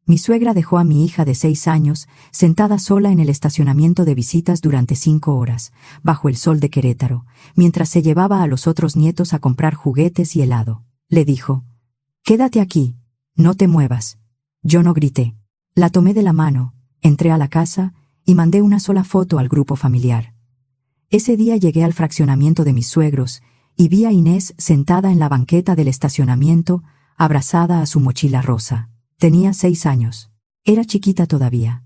Mi suegra dejó a mi hija de 6 años sentada sola en el estacionamiento de visitas durante 5 horas, bajo el sol de Querétaro, mientras se llevaba a los otros nietos a comprar juguetes y helado. Le dijo: «Quédate aquí, no te muevas». Yo no grité. La tomé de la mano, entré a la casa y mandé una sola foto al grupo familiar. Ese día llegué al fraccionamiento de mis suegros y vi a Inés sentada en la banqueta del estacionamiento, abrazada a su mochila rosa. Tenía 6 años. Era chiquita todavía.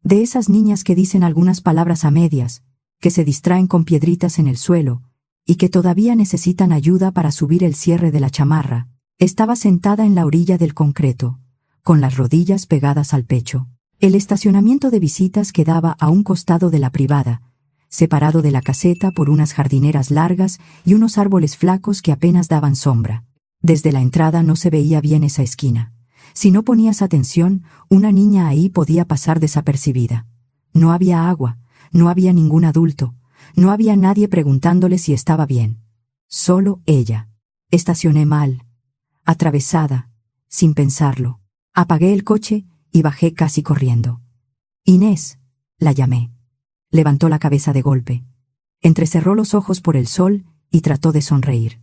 De esas niñas que dicen algunas palabras a medias, que se distraen con piedritas en el suelo, y que todavía necesitan ayuda para subir el cierre de la chamarra. Estaba sentada en la orilla del concreto, con las rodillas pegadas al pecho. El estacionamiento de visitas quedaba a un costado de la privada, separado de la caseta por unas jardineras largas y unos árboles flacos que apenas daban sombra. Desde la entrada no se veía bien esa esquina. Si no ponías atención, una niña ahí podía pasar desapercibida. No había agua, no había ningún adulto, no había nadie preguntándole si estaba bien. Solo ella. Estacioné mal, atravesada, sin pensarlo. Apagué el coche y bajé casi corriendo. «Inés», la llamé. Levantó la cabeza de golpe. Entrecerró los ojos por el sol y trató de sonreír.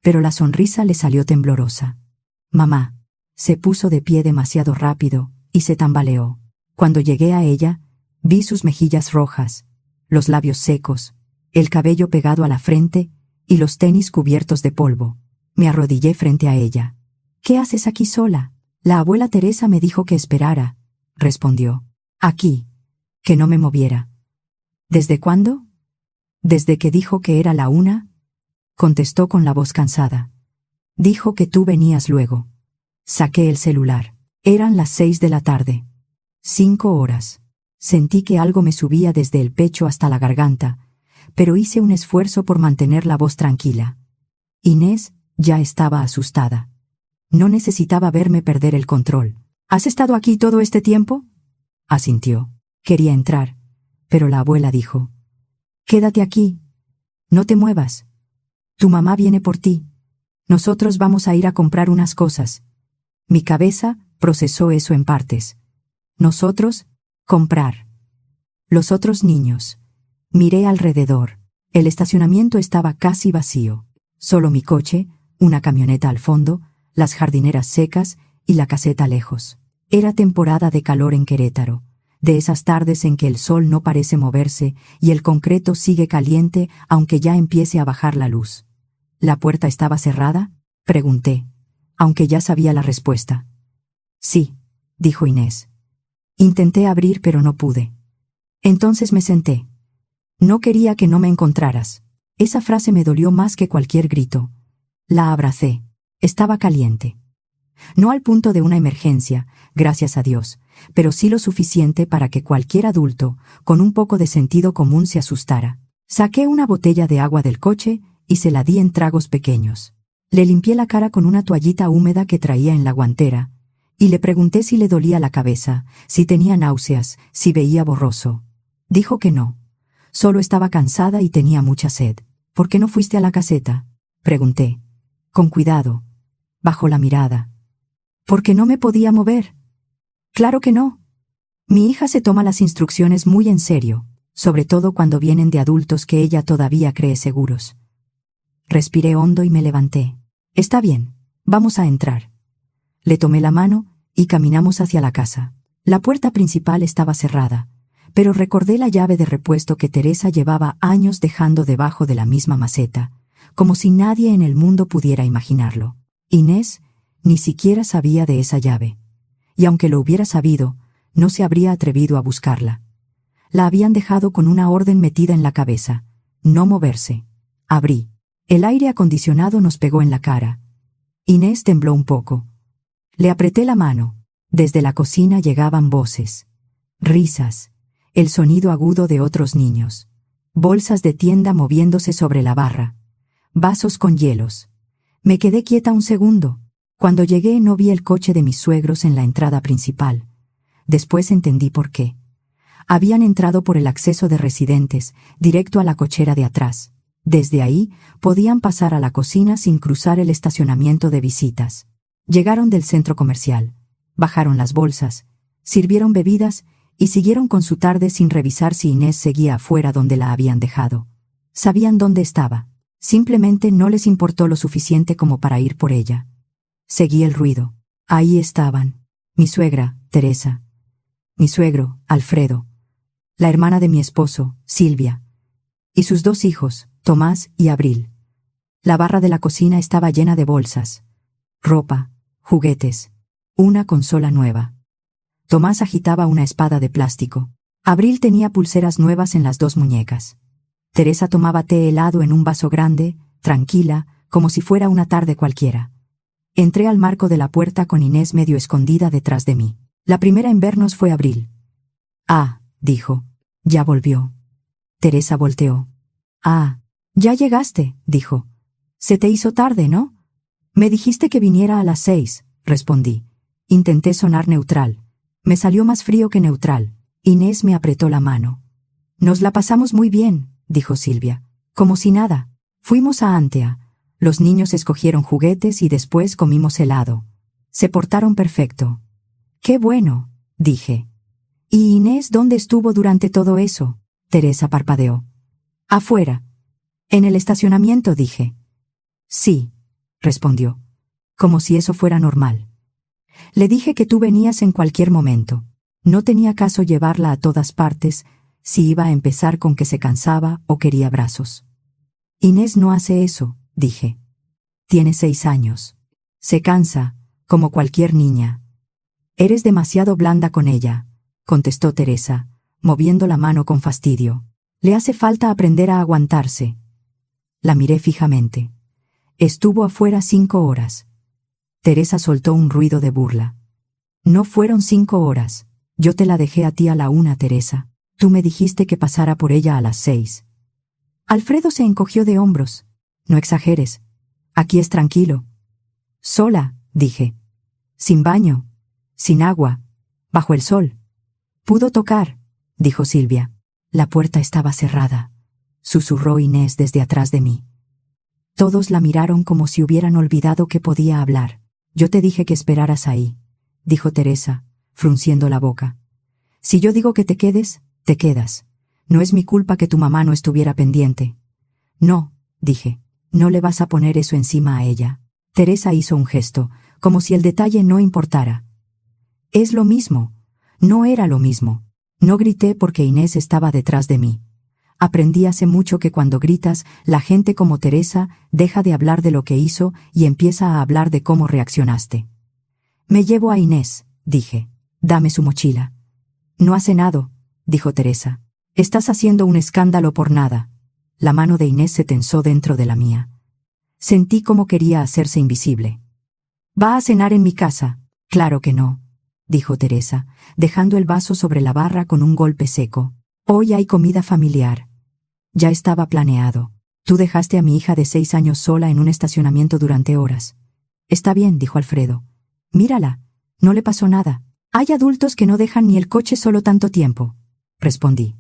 Pero la sonrisa le salió temblorosa. «Mamá». Se puso de pie demasiado rápido y se tambaleó. Cuando llegué a ella, vi sus mejillas rojas, los labios secos, el cabello pegado a la frente y los tenis cubiertos de polvo. Me arrodillé frente a ella. «¿Qué haces aquí sola?» «La abuela Teresa me dijo que esperara», respondió. «Aquí, que no me moviera». «¿Desde cuándo?» «Desde que dijo que era la 1», contestó con la voz cansada. «Dijo que tú venías luego». Saqué el celular. Eran las 6 de la tarde. 5 horas. Sentí que algo me subía desde el pecho hasta la garganta, pero hice un esfuerzo por mantener la voz tranquila. Inés ya estaba asustada. No necesitaba verme perder el control. «¿Has estado aquí todo este tiempo?», asintió. Quería entrar, pero la abuela dijo: «Quédate aquí. No te muevas. Tu mamá viene por ti. Nosotros vamos a ir a comprar unas cosas». Mi cabeza procesó eso en partes. Nosotros, comprar. Los otros niños. Miré alrededor. El estacionamiento estaba casi vacío. Solo mi coche, una camioneta al fondo, las jardineras secas y la caseta lejos. Era temporada de calor en Querétaro, de esas tardes en que el sol no parece moverse y el concreto sigue caliente aunque ya empiece a bajar la luz. ¿La puerta estaba cerrada?, pregunté, aunque ya sabía la respuesta. «Sí», dijo Inés. Intenté abrir pero no pude. Entonces me senté. «No quería que no me encontraras». Esa frase me dolió más que cualquier grito. La abracé. Estaba caliente. No al punto de una emergencia, gracias a Dios, pero sí lo suficiente para que cualquier adulto, con un poco de sentido común, se asustara. Saqué una botella de agua del coche y se la di en tragos pequeños. Le limpié la cara con una toallita húmeda que traía en la guantera, y le pregunté si le dolía la cabeza, si tenía náuseas, si veía borroso. Dijo que no. Solo estaba cansada y tenía mucha sed. «¿Por qué no fuiste a la caseta?», pregunté. Con cuidado. Bajó la mirada. «Porque no me podía mover». «Claro que no. Mi hija se toma las instrucciones muy en serio, sobre todo cuando vienen de adultos que ella todavía cree seguros». Respiré hondo y me levanté. «Está bien, vamos a entrar». Le tomé la mano y caminamos hacia la casa. La puerta principal estaba cerrada, pero recordé la llave de repuesto que Teresa llevaba años dejando debajo de la misma maceta, como si nadie en el mundo pudiera imaginarlo. Inés ni siquiera sabía de esa llave, y aunque lo hubiera sabido, no se habría atrevido a buscarla. La habían dejado con una orden metida en la cabeza: no moverse. Abrí. El aire acondicionado nos pegó en la cara. Inés tembló un poco. Le apreté la mano. Desde la cocina llegaban voces, risas, el sonido agudo de otros niños, bolsas de tienda moviéndose sobre la barra, vasos con hielos. Me quedé quieta un segundo. Cuando llegué no vi el coche de mis suegros en la entrada principal. Después entendí por qué. Habían entrado por el acceso de residentes, directo a la cochera de atrás. Desde ahí podían pasar a la cocina sin cruzar el estacionamiento de visitas. Llegaron del centro comercial. Bajaron las bolsas, sirvieron bebidas y siguieron con su tarde sin revisar si Inés seguía afuera donde la habían dejado. Sabían dónde estaba. Simplemente no les importó lo suficiente como para ir por ella. Seguí el ruido. Ahí estaban. Mi suegra, Teresa. Mi suegro, Alfredo. La hermana de mi esposo, Silvia. Y sus 2 hijos, Tomás y Abril. La barra de la cocina estaba llena de bolsas. Ropa, juguetes. Una consola nueva. Tomás agitaba una espada de plástico. Abril tenía pulseras nuevas en las 2 muñecas. Teresa tomaba té helado en un vaso grande, tranquila, como si fuera una tarde cualquiera. Entré al marco de la puerta con Inés medio escondida detrás de mí. La primera en vernos fue Abril. «Ah», dijo. «Ya volvió». Teresa volteó. «Ah, ya llegaste», dijo. «Se te hizo tarde, ¿no?» «Me dijiste que viniera a las 6», respondí. Intenté sonar neutral. Me salió más frío que neutral. Inés me apretó la mano. «Nos la pasamos muy bien», dijo Silvia. «Como si nada. Fuimos a Antea. Los niños escogieron juguetes y después comimos helado. Se portaron perfecto». «Qué bueno», dije. «¿Y Inés dónde estuvo durante todo eso?» Teresa parpadeó. «Afuera. En el estacionamiento», dije. «Sí», respondió. Como si eso fuera normal. Le dije que tú venías en cualquier momento. No tenía caso llevarla a todas partes si iba a empezar con que se cansaba o quería brazos. «Inés no hace eso», dije. «Tiene 6 años. Se cansa, como cualquier niña». «Eres demasiado blanda con ella», contestó Teresa, moviendo la mano con fastidio. «Le hace falta aprender a aguantarse». La miré fijamente. Estuvo afuera 5 horas. Teresa soltó un ruido de burla. «No fueron 5 horas. Yo te la dejé a ti a la 1, Teresa. Tú me dijiste que pasara por ella a las 6. Alfredo se encogió de hombros. «No exageres. Aquí es tranquilo». «Sola», dije. «Sin baño. Sin agua. Bajo el sol». «Pudo tocar», dijo Silvia. «La puerta estaba cerrada», susurró Inés desde atrás de mí. Todos la miraron como si hubieran olvidado que podía hablar. «Yo te dije que esperaras ahí», dijo Teresa, frunciendo la boca. «Si yo digo que te quedes, te quedas. No es mi culpa que tu mamá no estuviera pendiente». «No», dije, «no le vas a poner eso encima a ella». Teresa hizo un gesto, como si el detalle no importara. «Es lo mismo». No era lo mismo. No grité porque Inés estaba detrás de mí. Aprendí hace mucho que cuando gritas, la gente como Teresa deja de hablar de lo que hizo y empieza a hablar de cómo reaccionaste. «Me llevo a Inés», dije. «Dame su mochila». «No ha cenado», dijo Teresa. «Estás haciendo un escándalo por nada». La mano de Inés se tensó dentro de la mía. Sentí como quería hacerse invisible. «¿Va a cenar en mi casa?» «Claro que no», dijo Teresa, dejando el vaso sobre la barra con un golpe seco. «Hoy hay comida familiar». Ya estaba planeado. «Tú dejaste a mi hija de 6 años sola en un estacionamiento durante horas». «Está bien», dijo Alfredo. «Mírala. No le pasó nada. Hay adultos que no dejan ni el coche solo tanto tiempo», respondí.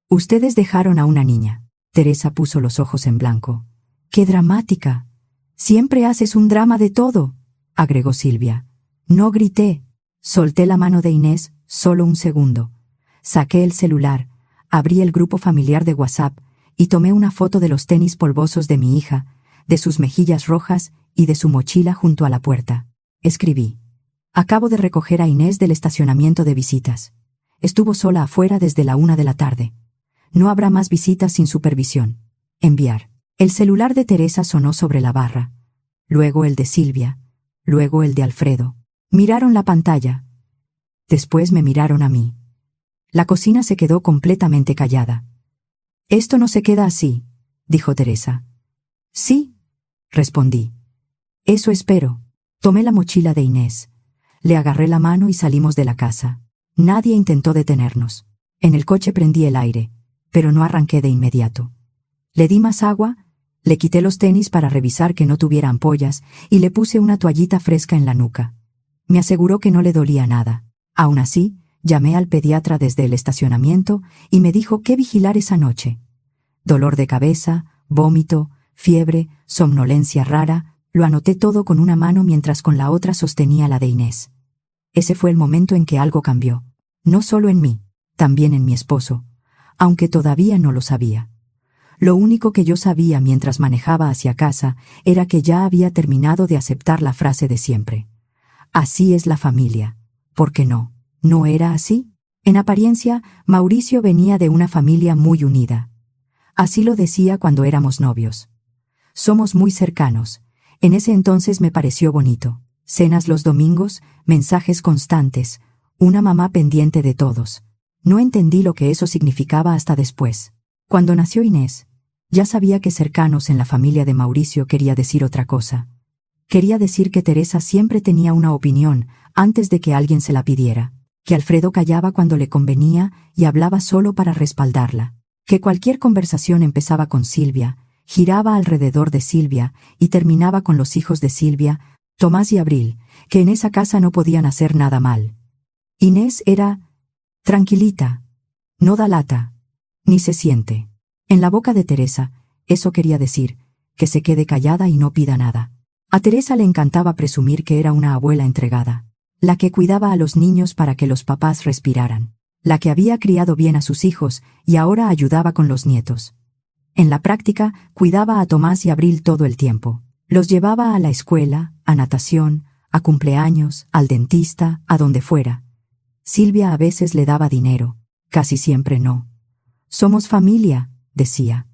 «Ustedes dejaron a una niña». Teresa puso los ojos en blanco. «¡Qué dramática! Siempre haces un drama de todo», agregó Silvia. No grité. Solté la mano de Inés solo un segundo. Saqué el celular, abrí el grupo familiar de WhatsApp y tomé una foto de los tenis polvosos de mi hija, de sus mejillas rojas y de su mochila junto a la puerta. Escribí: «Acabo de recoger a Inés del estacionamiento de visitas. Estuvo sola afuera desde la 1 de la tarde. No habrá más visitas sin supervisión. Enviar». El celular de Teresa sonó sobre la barra. Luego el de Silvia. Luego el de Alfredo. Miraron la pantalla. Después me miraron a mí. La cocina se quedó completamente callada. «Esto no se queda así», dijo Teresa. «Sí», respondí. «Eso espero». Tomé la mochila de Inés. Le agarré la mano y salimos de la casa. Nadie intentó detenernos. En el coche prendí el aire, pero no arranqué de inmediato. Le di más agua, le quité los tenis para revisar que no tuviera ampollas y le puse una toallita fresca en la nuca. Me aseguró que no le dolía nada. Aún así, llamé al pediatra desde el estacionamiento y me dijo qué vigilar esa noche. Dolor de cabeza, vómito, fiebre, somnolencia rara, lo anoté todo con una mano mientras con la otra sostenía la de Inés. Ese fue el momento en que algo cambió. No solo en mí, también en mi esposo, aunque todavía no lo sabía. Lo único que yo sabía mientras manejaba hacia casa era que ya había terminado de aceptar la frase de siempre. Así es la familia. ¿Por qué no? ¿No era así? En apariencia, Mauricio venía de una familia muy unida. Así lo decía cuando éramos novios. Somos muy cercanos. En ese entonces me pareció bonito. Cenas los domingos, mensajes constantes, una mamá pendiente de todos. No entendí lo que eso significaba hasta después. Cuando nació Inés, ya sabía que cercanos en la familia de Mauricio quería decir otra cosa. Quería decir que Teresa siempre tenía una opinión antes de que alguien se la pidiera, que Alfredo callaba cuando le convenía y hablaba solo para respaldarla, que cualquier conversación empezaba con Silvia, giraba alrededor de Silvia y terminaba con los hijos de Silvia, Tomás y Abril, que en esa casa no podían hacer nada mal. Inés era tranquilita, no da lata, ni se siente. En la boca de Teresa, eso quería decir, que se quede callada y no pida nada. A Teresa le encantaba presumir que era una abuela entregada, la que cuidaba a los niños para que los papás respiraran, la que había criado bien a sus hijos y ahora ayudaba con los nietos. En la práctica, cuidaba a Tomás y Abril todo el tiempo. Los llevaba a la escuela, a natación, a cumpleaños, al dentista, a donde fuera. Silvia a veces le daba dinero, casi siempre no. Somos familia, decía.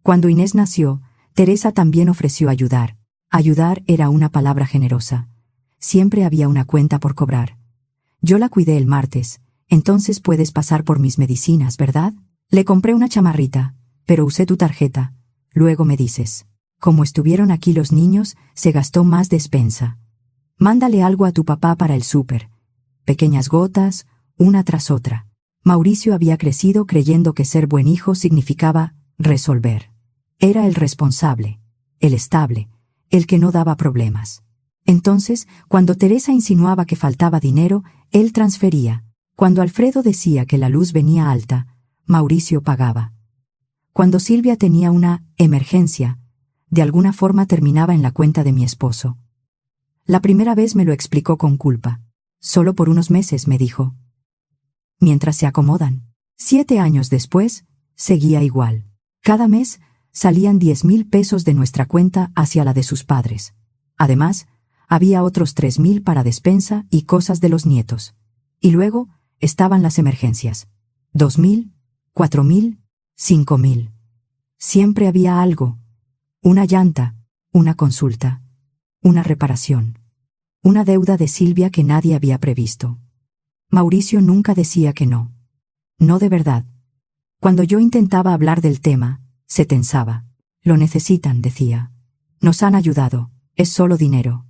Cuando Inés nació, Teresa también ofreció ayudar. Ayudar era una palabra generosa. Siempre había una cuenta por cobrar. Yo la cuidé el martes, entonces puedes pasar por mis medicinas, ¿verdad? Le compré una chamarrita, pero usé tu tarjeta. Luego me dices. Como estuvieron aquí los niños, se gastó más despensa. Mándale algo a tu papá para el súper. Pequeñas gotas, una tras otra. Mauricio había crecido creyendo que ser buen hijo significaba resolver. Era el responsable, el estable, el que no daba problemas. Entonces, cuando Teresa insinuaba que faltaba dinero, él transfería. Cuando Alfredo decía que la luz venía alta, Mauricio pagaba. Cuando Silvia tenía una emergencia, de alguna forma terminaba en la cuenta de mi esposo. La primera vez me lo explicó con culpa. Solo por unos meses, me dijo. Mientras se acomodan. 7 años después, seguía igual. Cada mes, salían 10,000 pesos de nuestra cuenta hacia la de sus padres. Además, había otros 3,000 para despensa y cosas de los nietos. Y luego, estaban las emergencias. 2,000, 4,000, 5,000. Siempre había algo. Una llanta, una consulta, una reparación, una deuda de Silvia que nadie había previsto. Mauricio nunca decía que no. No de verdad. Cuando yo intentaba hablar del tema, se tensaba. Lo necesitan, decía. Nos han ayudado, es solo dinero.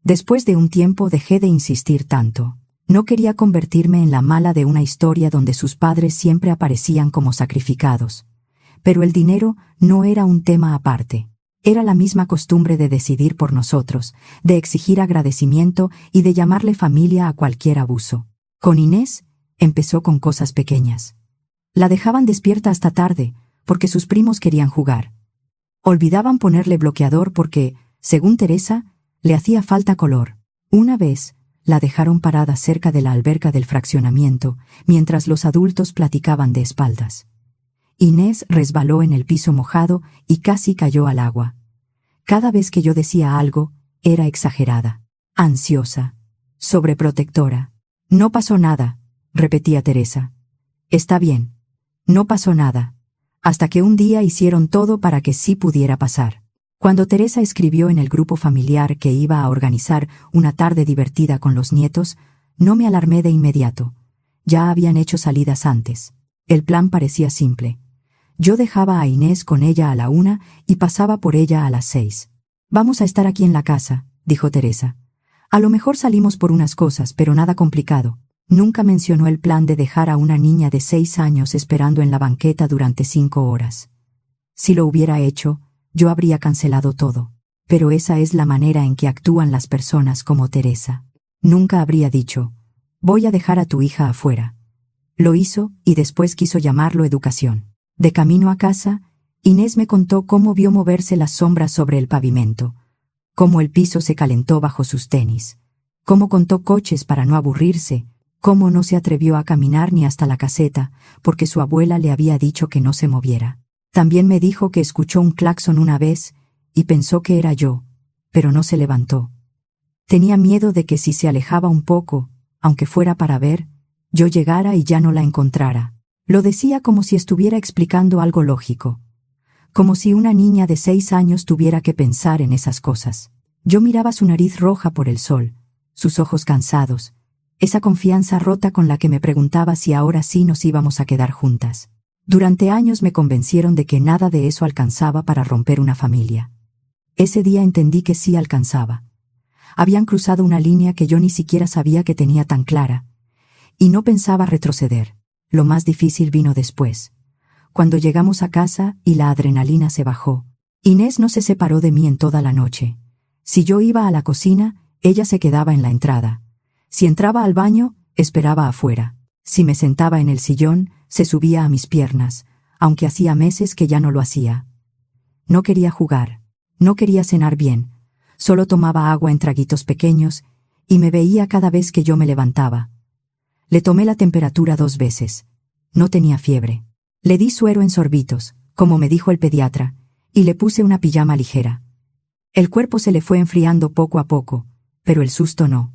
Después de un tiempo dejé de insistir tanto. No quería convertirme en la mala de una historia donde sus padres siempre aparecían como sacrificados. Pero el dinero no era un tema aparte. Era la misma costumbre de decidir por nosotros, de exigir agradecimiento y de llamarle familia a cualquier abuso. Con Inés, empezó con cosas pequeñas. La dejaban despierta hasta tarde, porque sus primos querían jugar. Olvidaban ponerle bloqueador porque, según Teresa, le hacía falta color. Una vez, la dejaron parada cerca de la alberca del fraccionamiento, mientras los adultos platicaban de espaldas. Inés resbaló en el piso mojado y casi cayó al agua. Cada vez que yo decía algo, era exagerada, ansiosa, sobreprotectora. No pasó nada, repetía Teresa. Está bien, no pasó nada. Hasta que un día hicieron todo para que sí pudiera pasar. Cuando Teresa escribió en el grupo familiar que iba a organizar una tarde divertida con los nietos, no me alarmé de inmediato. Ya habían hecho salidas antes. El plan parecía simple. Yo dejaba a Inés con ella a la 1 y pasaba por ella a las 6. Vamos a estar aquí en la casa, dijo Teresa. A lo mejor salimos por unas cosas, pero nada complicado. Nunca mencionó el plan de dejar a una niña de 6 años esperando en la banqueta durante 5 horas. Si lo hubiera hecho, yo habría cancelado todo. Pero esa es la manera en que actúan las personas como Teresa. Nunca habría dicho, voy a dejar a tu hija afuera. Lo hizo y después quiso llamarlo educación. De camino a casa, Inés me contó cómo vio moverse las sombras sobre el pavimento, cómo el piso se calentó bajo sus tenis, cómo contó coches para no aburrirse, cómo no se atrevió a caminar ni hasta la caseta, porque su abuela le había dicho que no se moviera. También me dijo que escuchó un claxon una vez, y pensó que era yo, pero no se levantó. Tenía miedo de que si se alejaba un poco, aunque fuera para ver, yo llegara y ya no la encontrara. Lo decía como si estuviera explicando algo lógico. Como si una niña de 6 años tuviera que pensar en esas cosas. Yo miraba su nariz roja por el sol, sus ojos cansados, esa confianza rota con la que me preguntaba si ahora sí nos íbamos a quedar juntas. Durante años me convencieron de que nada de eso alcanzaba para romper una familia. Ese día entendí que sí alcanzaba. Habían cruzado una línea que yo ni siquiera sabía que tenía tan clara, y no pensaba retroceder. Lo más difícil vino después, cuando llegamos a casa y la adrenalina se bajó. Inés no se separó de mí en toda la noche. Si yo iba a la cocina, ella se quedaba en la entrada. Si entraba al baño, esperaba afuera. Si me sentaba en el sillón, se subía a mis piernas, aunque hacía meses que ya no lo hacía. No quería jugar, no quería cenar bien, solo tomaba agua en traguitos pequeños, y me veía cada vez que yo me levantaba. Le tomé la temperatura 2 veces. No tenía fiebre. Le di suero en sorbitos, como me dijo el pediatra, y le puse una pijama ligera. El cuerpo se le fue enfriando poco a poco, pero el susto no.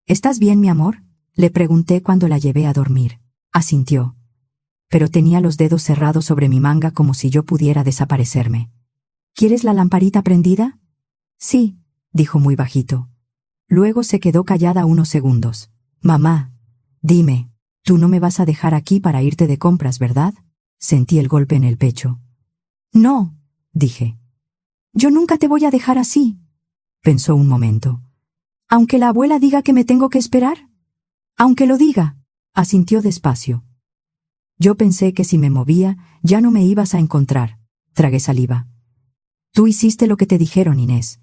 ¿Estás bien, mi amor?, le pregunté cuando la llevé a dormir. Asintió. Pero tenía los dedos cerrados sobre mi manga como si yo pudiera desaparecerme. ¿Quieres la lamparita prendida? Sí, dijo muy bajito. Luego se quedó callada unos segundos. Mamá, dime, tú no me vas a dejar aquí para irte de compras, ¿verdad? Sentí el golpe en el pecho. No, dije. Yo nunca te voy a dejar así. Pensó un momento. ¿Aunque la abuela diga que me tengo que esperar? Aunque lo diga, asintió despacio. Yo pensé que si me movía, ya no me ibas a encontrar. Tragué saliva. Tú hiciste lo que te dijeron, Inés.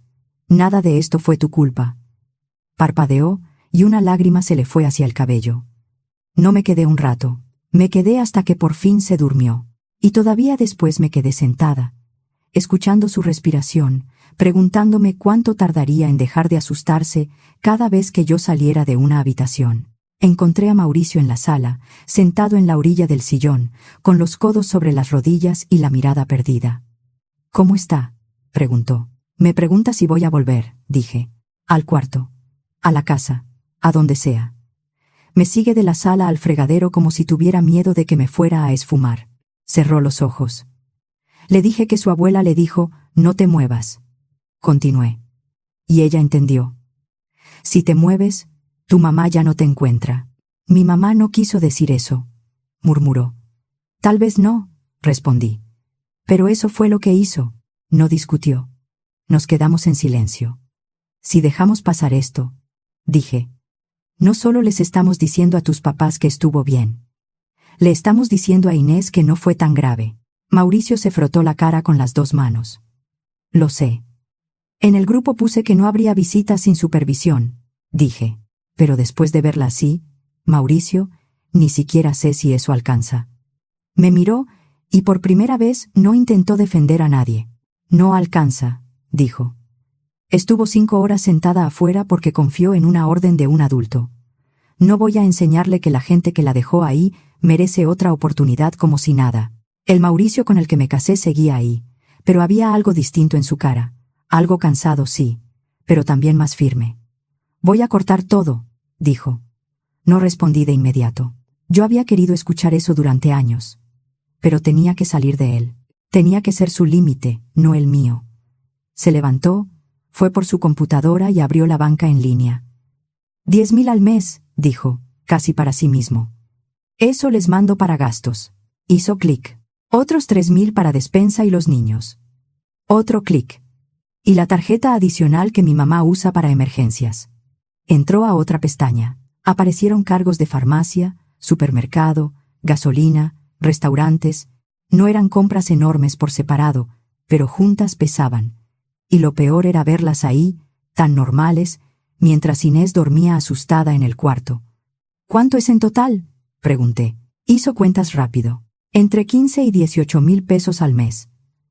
Nada de esto fue tu culpa. Parpadeó, y una lágrima se le fue hacia el cabello. No me quedé un rato. Me quedé hasta que por fin se durmió. Y todavía después me quedé sentada, escuchando su respiración, preguntándome cuánto tardaría en dejar de asustarse cada vez que yo saliera de una habitación. Encontré a Mauricio en la sala, sentado en la orilla del sillón, con los codos sobre las rodillas y la mirada perdida. ¿Cómo está?, preguntó. Me pregunta si voy a volver, dije. Al cuarto. A la casa. A donde sea. Me sigue de la sala al fregadero como si tuviera miedo de que me fuera a esfumar. Cerró los ojos. Le dije que su abuela le dijo, no te muevas. Continué. Y ella entendió. Si te mueves, tu mamá ya no te encuentra. Mi mamá no quiso decir eso, murmuró. Tal vez no, respondí. Pero eso fue lo que hizo. No discutió. Nos quedamos en silencio. Si dejamos pasar esto, dije, no solo les estamos diciendo a tus papás que estuvo bien. Le estamos diciendo a Inés que no fue tan grave. Mauricio se frotó la cara con las 2 manos. Lo sé. En el grupo puse que no habría visitas sin supervisión, dije. Pero después de verla así, Mauricio, ni siquiera sé si eso alcanza. Me miró, y por primera vez no intentó defender a nadie. No alcanza, dijo. Estuvo 5 horas sentada afuera porque confió en una orden de un adulto. No voy a enseñarle que la gente que la dejó ahí merece otra oportunidad como si nada. El Mauricio con el que me casé seguía ahí, pero había algo distinto en su cara. Algo cansado, sí, pero también más firme. Voy a cortar todo, dijo. No respondí de inmediato. Yo había querido escuchar eso durante años. Pero tenía que salir de él. Tenía que ser su límite, no el mío. Se levantó, fue por su computadora y abrió la banca en línea. 10.000 al mes, dijo, casi para sí mismo. Eso les mando para gastos. Hizo clic. Otros 3.000 para despensa y los niños. Otro clic. Y la tarjeta adicional que mi mamá usa para emergencias. Entró a otra pestaña. Aparecieron cargos de farmacia, supermercado, gasolina, restaurantes. No eran compras enormes por separado, pero juntas pesaban. Y lo peor era verlas ahí, tan normales, mientras Inés dormía asustada en el cuarto. ¿Cuánto es en total?, pregunté. Hizo cuentas rápido. Entre 15 y 18.000 pesos al mes.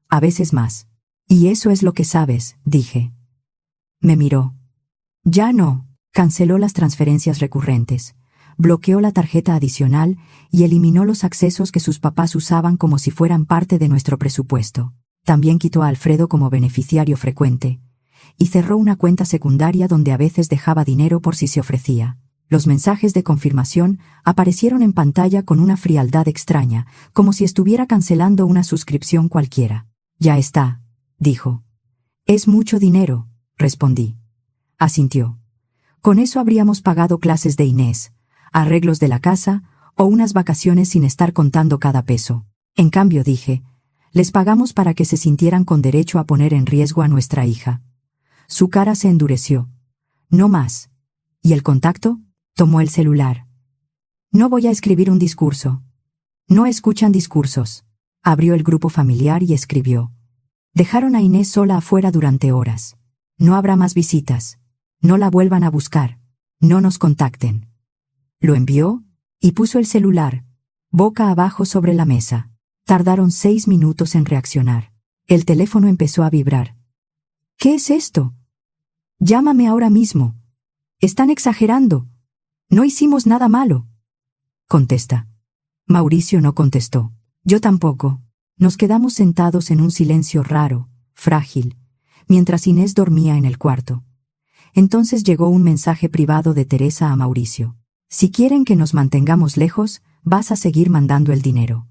A veces más. Y eso es lo que sabes, dije. Me miró. Ya no. Canceló las transferencias recurrentes, bloqueó la tarjeta adicional y eliminó los accesos que sus papás usaban como si fueran parte de nuestro presupuesto. También quitó a Alfredo como beneficiario frecuente y cerró una cuenta secundaria donde a veces dejaba dinero por si se ofrecía. Los mensajes de confirmación aparecieron en pantalla con una frialdad extraña, como si estuviera cancelando una suscripción cualquiera. «Ya está», dijo. «Es mucho dinero», respondí. Asintió. Con eso habríamos pagado clases de Inés, arreglos de la casa o unas vacaciones sin estar contando cada peso. En cambio, dije, les pagamos para que se sintieran con derecho a poner en riesgo a nuestra hija. Su cara se endureció. No más. ¿Y el contacto? Tomó el celular. No voy a escribir un discurso. No escuchan discursos. Abrió el grupo familiar y escribió. Dejaron a Inés sola afuera durante horas. No habrá más visitas. No la vuelvan a buscar. No nos contacten. Lo envió y puso el celular, boca abajo sobre la mesa. Tardaron 6 minutos en reaccionar. El teléfono empezó a vibrar. ¿Qué es esto? Llámame ahora mismo. Están exagerando. No hicimos nada malo. Contesta. Mauricio no contestó. Yo tampoco. Nos quedamos sentados en un silencio raro, frágil, mientras Inés dormía en el cuarto. Entonces llegó un mensaje privado de Teresa a Mauricio. Si quieren que nos mantengamos lejos, vas a seguir mandando el dinero.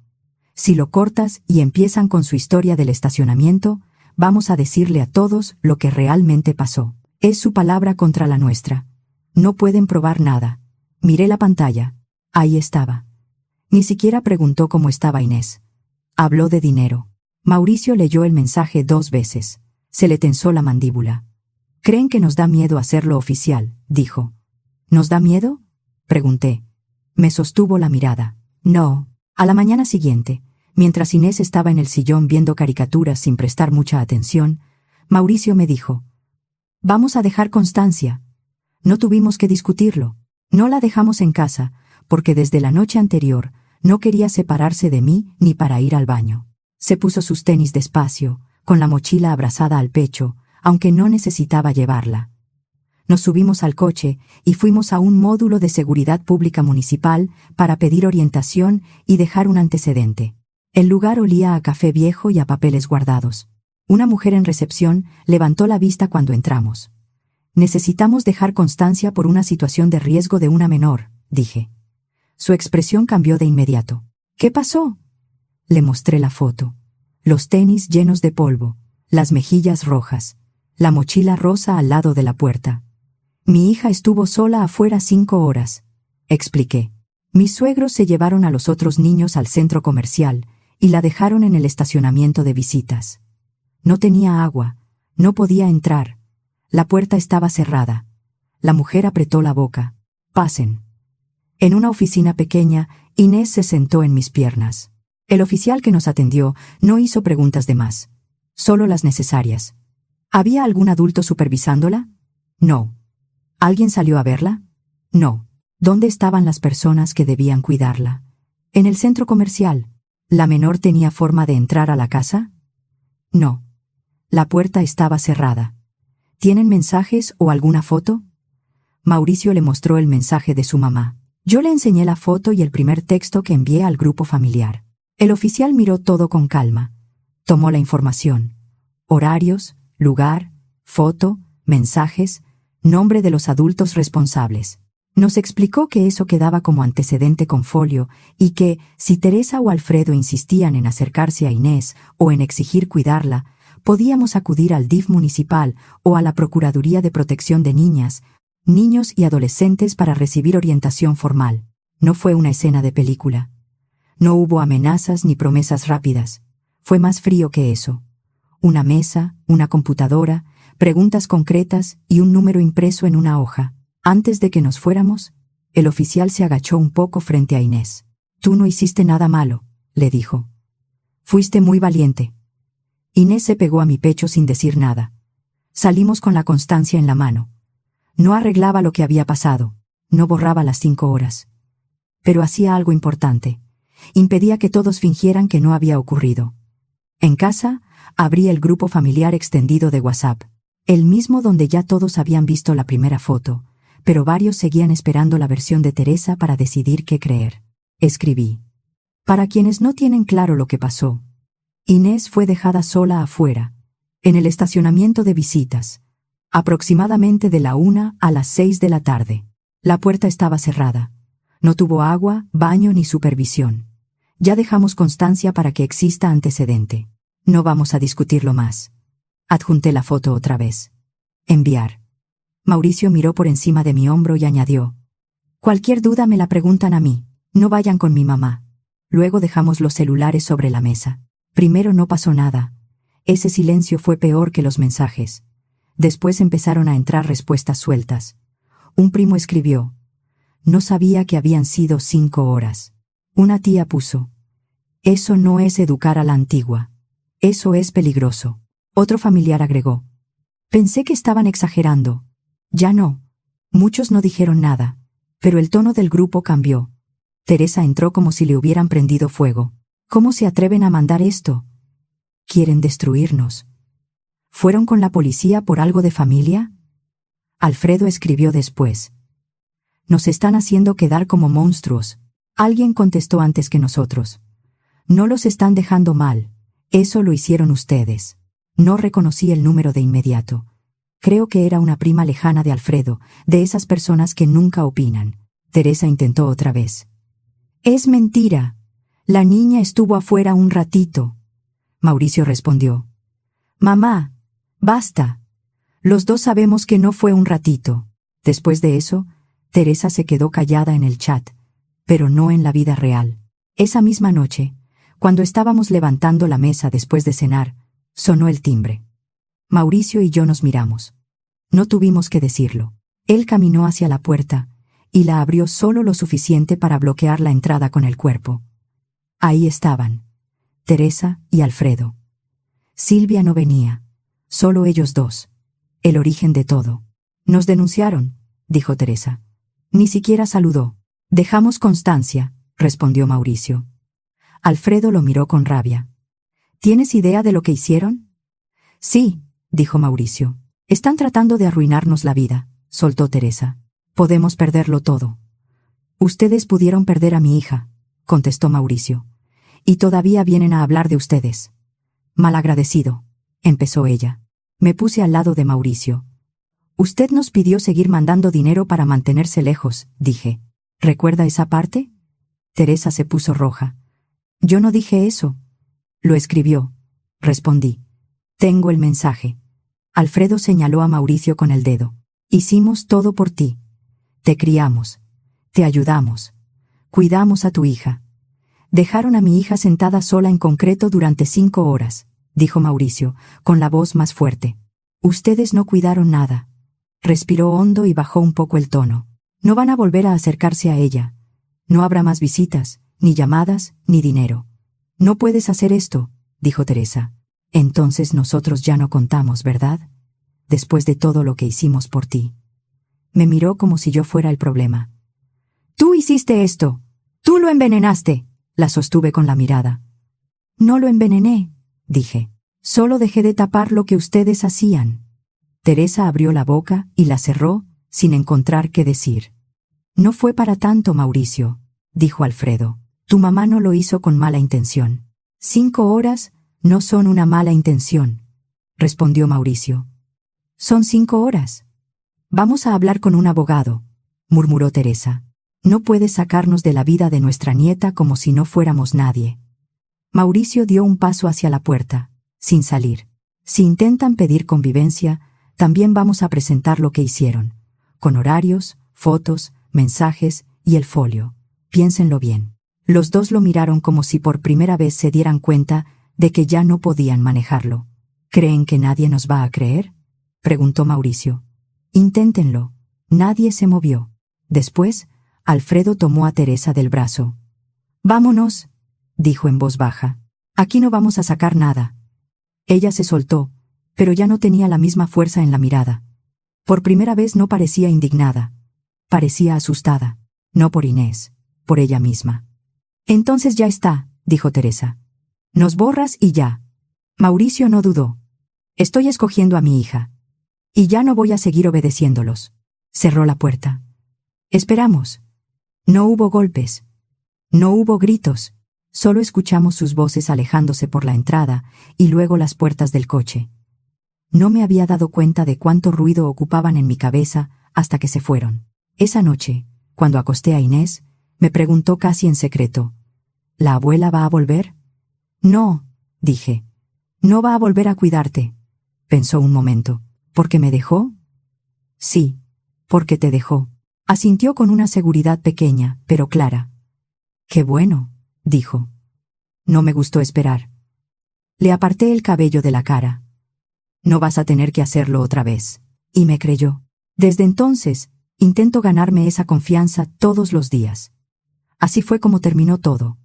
Si lo cortas y empiezan con su historia del estacionamiento, vamos a decirle a todos lo que realmente pasó. Es su palabra contra la nuestra. No pueden probar nada. Miré la pantalla. Ahí estaba. Ni siquiera preguntó cómo estaba Inés. Habló de dinero. Mauricio leyó el mensaje 2 veces. Se le tensó la mandíbula. «Creen que nos da miedo hacerlo oficial», dijo. «¿Nos da miedo?», pregunté. Me sostuvo la mirada. No. A la mañana siguiente, mientras Inés estaba en el sillón viendo caricaturas sin prestar mucha atención, Mauricio me dijo, «Vamos a dejar constancia». No tuvimos que discutirlo. No la dejamos en casa, porque desde la noche anterior no quería separarse de mí ni para ir al baño. Se puso sus tenis despacio, con la mochila abrazada al pecho, aunque no necesitaba llevarla. Nos subimos al coche y fuimos a un módulo de seguridad pública municipal para pedir orientación y dejar un antecedente. El lugar olía a café viejo y a papeles guardados. Una mujer en recepción levantó la vista cuando entramos. «Necesitamos dejar constancia por una situación de riesgo de una menor», dije. Su expresión cambió de inmediato. «¿Qué pasó?». Le mostré la foto. Los tenis llenos de polvo, las mejillas rojas, la mochila rosa al lado de la puerta. «Mi hija estuvo sola afuera 5 horas», expliqué. «Mis suegros se llevaron a los otros niños al centro comercial y la dejaron en el estacionamiento de visitas. No tenía agua, no podía entrar. La puerta estaba cerrada». La mujer apretó la boca. «Pasen». En una oficina pequeña, Inés se sentó en mis piernas. El oficial que nos atendió no hizo preguntas de más, solo las necesarias. ¿Había algún adulto supervisándola? No. ¿Alguien salió a verla? No. ¿Dónde estaban las personas que debían cuidarla? En el centro comercial. ¿La menor tenía forma de entrar a la casa? No. La puerta estaba cerrada. ¿Tienen mensajes o alguna foto? Mauricio le mostró el mensaje de su mamá. Yo le enseñé la foto y el primer texto que envié al grupo familiar. El oficial miró todo con calma. Tomó la información. Horarios, lugar, foto, mensajes, nombre de los adultos responsables. Nos explicó que eso quedaba como antecedente con folio y que, si Teresa o Alfredo insistían en acercarse a Inés o en exigir cuidarla, podíamos acudir al DIF municipal o a la Procuraduría de Protección de Niñas, Niños y Adolescentes para recibir orientación formal. No fue una escena de película. No hubo amenazas ni promesas rápidas. Fue más frío que eso. Una mesa, una computadora, preguntas concretas y un número impreso en una hoja. Antes de que nos fuéramos, el oficial se agachó un poco frente a Inés. «Tú no hiciste nada malo», le dijo. «Fuiste muy valiente». Inés se pegó a mi pecho sin decir nada. Salimos con la constancia en la mano. No arreglaba lo que había pasado, no borraba las 5 horas. Pero hacía algo importante. Impedía que todos fingieran que no había ocurrido. En casa, abrí el grupo familiar extendido de WhatsApp, el mismo donde ya todos habían visto la primera foto, pero varios seguían esperando la versión de Teresa para decidir qué creer. Escribí. Para quienes no tienen claro lo que pasó, Inés fue dejada sola afuera, en el estacionamiento de visitas, aproximadamente de la 1 a las 6 de la tarde. La puerta estaba cerrada. No tuvo agua, baño ni supervisión. Ya dejamos constancia para que exista antecedente. No vamos a discutirlo más. Adjunté la foto otra vez. Enviar. Mauricio miró por encima de mi hombro y añadió: cualquier duda me la preguntan a mí. No vayan con mi mamá. Luego dejamos los celulares sobre la mesa. Primero no pasó nada. Ese silencio fue peor que los mensajes. Después empezaron a entrar respuestas sueltas. Un primo escribió: no sabía que habían sido 5 horas. Una tía puso: eso no es educar a la antigua. Eso es peligroso. Otro familiar agregó: pensé que estaban exagerando. Ya no. Muchos no dijeron nada, pero el tono del grupo cambió. Teresa entró como si le hubieran prendido fuego. ¿Cómo se atreven a mandar esto? Quieren destruirnos. ¿Fueron con la policía por algo de familia? Alfredo escribió después: nos están haciendo quedar como monstruos. Alguien contestó antes que nosotros: no los están dejando mal. Eso lo hicieron ustedes. No reconocí el número de inmediato. Creo que era una prima lejana de Alfredo, de esas personas que nunca opinan. Teresa intentó otra vez. Es mentira. La niña estuvo afuera un ratito. Mauricio respondió: mamá, basta. Los dos sabemos que no fue un ratito. Después de eso, Teresa se quedó callada en el chat, pero no en la vida real. Esa misma noche, cuando estábamos levantando la mesa después de cenar, sonó el timbre. Mauricio y yo nos miramos. No tuvimos que decirlo. Él caminó hacia la puerta y la abrió solo lo suficiente para bloquear la entrada con el cuerpo. Ahí estaban, Teresa y Alfredo. Silvia no venía, solo ellos dos. El origen de todo. Nos denunciaron, dijo Teresa. Ni siquiera saludó. Dejamos constancia, respondió Mauricio. Alfredo lo miró con rabia. ¿Tienes idea de lo que hicieron? Sí, dijo Mauricio. Están tratando de arruinarnos la vida, soltó Teresa. Podemos perderlo todo. Ustedes pudieron perder a mi hija, contestó Mauricio. Y todavía vienen a hablar de ustedes. Malagradecido, empezó ella. Me puse al lado de Mauricio. Usted nos pidió seguir mandando dinero para mantenerse lejos, dije. ¿Recuerda esa parte? Teresa se puso roja. Yo no dije eso. Lo escribió, respondí. Tengo el mensaje. Alfredo señaló a Mauricio con el dedo. Hicimos todo por ti. Te criamos. Te ayudamos. Cuidamos a tu hija. Dejaron a mi hija sentada sola en concreto durante 5 horas, dijo Mauricio, con la voz más fuerte. Ustedes no cuidaron nada. Respiró hondo y bajó un poco el tono. No van a volver a acercarse a ella. No habrá más visitas, ni llamadas, ni dinero. No puedes hacer esto, dijo Teresa. Entonces nosotros ya no contamos, ¿verdad? Después de todo lo que hicimos por ti. Me miró como si yo fuera el problema. Tú hiciste esto. Tú lo envenenaste. La sostuve con la mirada. No lo envenené, dije. Solo dejé de tapar lo que ustedes hacían. Teresa abrió la boca y la cerró, sin encontrar qué decir. No fue para tanto, Mauricio, dijo Alfredo. Tu mamá no lo hizo con mala intención. 5 horas no son una mala intención, respondió Mauricio. Son 5 horas. Vamos a hablar con un abogado, murmuró Teresa. No puedes sacarnos de la vida de nuestra nieta como si no fuéramos nadie. Mauricio dio un paso hacia la puerta, sin salir. Si intentan pedir convivencia, también vamos a presentar lo que hicieron, con horarios, fotos, mensajes y el folio. Piénsenlo bien. Los dos lo miraron como si por primera vez se dieran cuenta de que ya no podían manejarlo. ¿Creen que nadie nos va a creer?, preguntó Mauricio. Inténtenlo. Nadie se movió. Después, Alfredo tomó a Teresa del brazo. Vámonos, dijo en voz baja. Aquí no vamos a sacar nada. Ella se soltó, pero ya no tenía la misma fuerza en la mirada. Por primera vez no parecía indignada. Parecía asustada. No por Inés, por ella misma. Entonces ya está, dijo Teresa. Nos borras y ya. Mauricio no dudó. Estoy escogiendo a mi hija. Y ya no voy a seguir obedeciéndolos. Cerró la puerta. Esperamos. No hubo golpes. No hubo gritos. Solo escuchamos sus voces alejándose por la entrada y luego las puertas del coche. No me había dado cuenta de cuánto ruido ocupaban en mi cabeza hasta que se fueron. Esa noche, cuando acosté a Inés, me preguntó casi en secreto: ¿La abuela va a volver? No, dije. No va a volver a cuidarte. Pensó un momento. ¿Por qué me dejó? Sí, porque te dejó. Asintió con una seguridad pequeña, pero clara. Qué bueno, dijo. No me gustó esperar. Le aparté el cabello de la cara. No vas a tener que hacerlo otra vez. Y me creyó. Desde entonces, intento ganarme esa confianza todos los días. Así fue como terminó todo.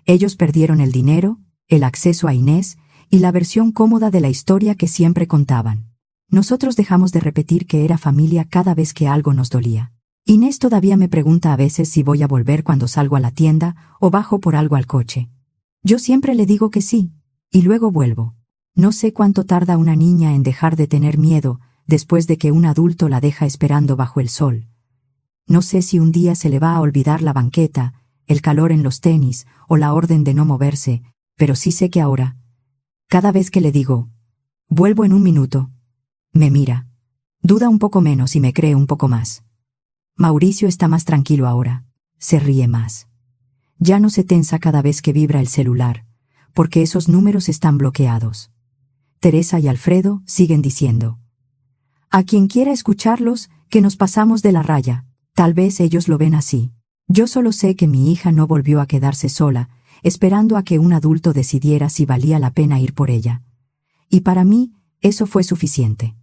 Ellos perdieron el dinero, el acceso a Inés y la versión cómoda de la historia que siempre contaban. Nosotros dejamos de repetir que era familia cada vez que algo nos dolía. Inés todavía me pregunta a veces si voy a volver cuando salgo a la tienda o bajo por algo al coche. Yo siempre le digo que sí, y luego vuelvo. No sé cuánto tarda una niña en dejar de tener miedo después de que un adulto la deja esperando bajo el sol. No sé si un día se le va a olvidar la banqueta, el calor en los tenis o la orden de no moverse, pero sí sé que ahora, cada vez que le digo, vuelvo en un minuto, me mira, duda un poco menos y me cree un poco más. Mauricio está más tranquilo ahora, se ríe más. Ya no se tensa cada vez que vibra el celular, porque esos números están bloqueados. Teresa y Alfredo siguen diciendo: a quien quiera escucharlos, que nos pasamos de la raya. Tal vez ellos lo ven así. Yo solo sé que mi hija no volvió a quedarse sola, esperando a que un adulto decidiera si valía la pena ir por ella. Y para mí, eso fue suficiente.